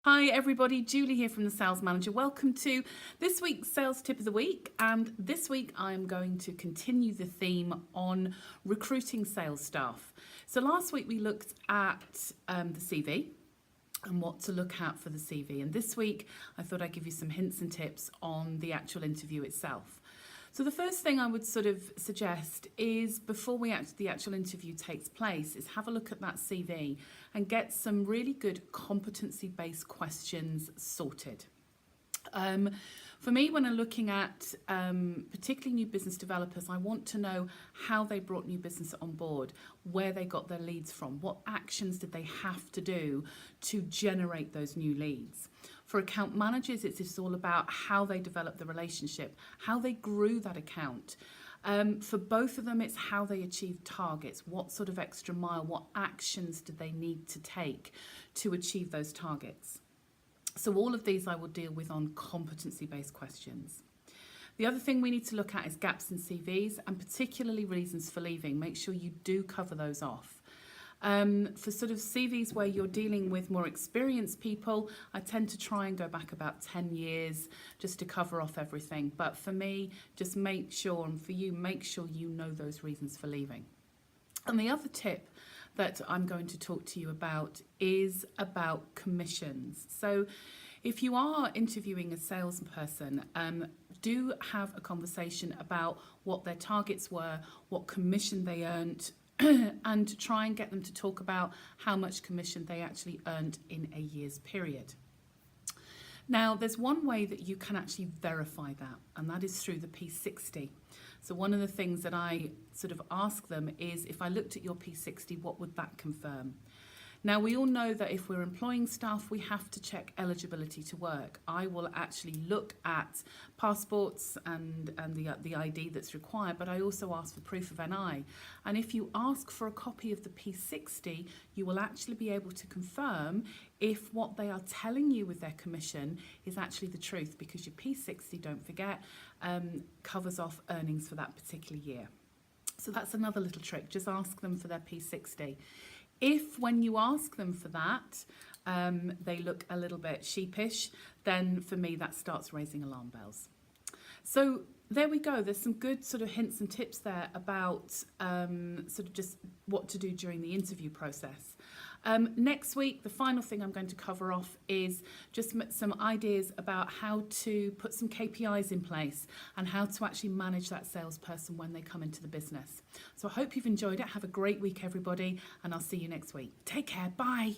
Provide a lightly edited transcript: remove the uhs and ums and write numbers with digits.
Hi everybody, Julie here from The Sales Manager. Welcome to this week's Sales Tip of the Week, and this week I'm going to continue the theme on recruiting sales staff. So last week we looked at the CV and what to look at for the CV, and this week I thought I'd give you some hints and tips on the actual interview itself. So the first thing I would sort of suggest is before the actual interview takes place is have a look at that CV and get some really good competency-based questions sorted. For me, when I'm looking at particularly new business developers, I want to know how they brought new business on board, where they got their leads from, what actions did they have to do to generate those new leads. For account managers, it's all about how they developed the relationship, how they grew that account. For both of them, it's how they achieved targets, what sort of extra mile, what actions did they need to take to achieve those targets. So all of these I will deal with on competency-based questions. The other thing we need to look at is gaps in CVs and particularly reasons for leaving. Make sure you do cover those off. For sort of CVs where you're dealing with more experienced people, I tend to try and go back about 10 years just to cover off everything. But for me, just make sure, and for you, make sure you know those reasons for leaving. And the other tip that I'm going to talk to you about is about commissions. So if you are interviewing a salesperson, do have a conversation about what their targets were, what commission they earned, and try and get them to talk about how much commission they actually earned in a year's period. Now, there's one way that you can actually verify that, and that is through the P60. So one of the things that I sort of ask them is, if I looked at your P60, what would that confirm? Now, we all know that if we're employing staff, we have to check eligibility to work. I will actually look at passports and the ID that's required, but I also ask for proof of NI. And if you ask for a copy of the P60, you will actually be able to confirm if what they are telling you with their commission is actually the truth, because your P60, don't forget, covers off earnings for that particular year. So that's another little trick. Just ask them for their P60. If when you ask them for that, they look a little bit sheepish, then for me that starts raising alarm bells. So there we go. There's some good sort of hints and tips there about sort of just what to do during the interview process. Next week, the final thing I'm going to cover off is just some ideas about how to put some KPIs in place and how to actually manage that salesperson when they come into the business. So I hope you've enjoyed it. Have a great week, everybody, and I'll see you next week. Take care. Bye.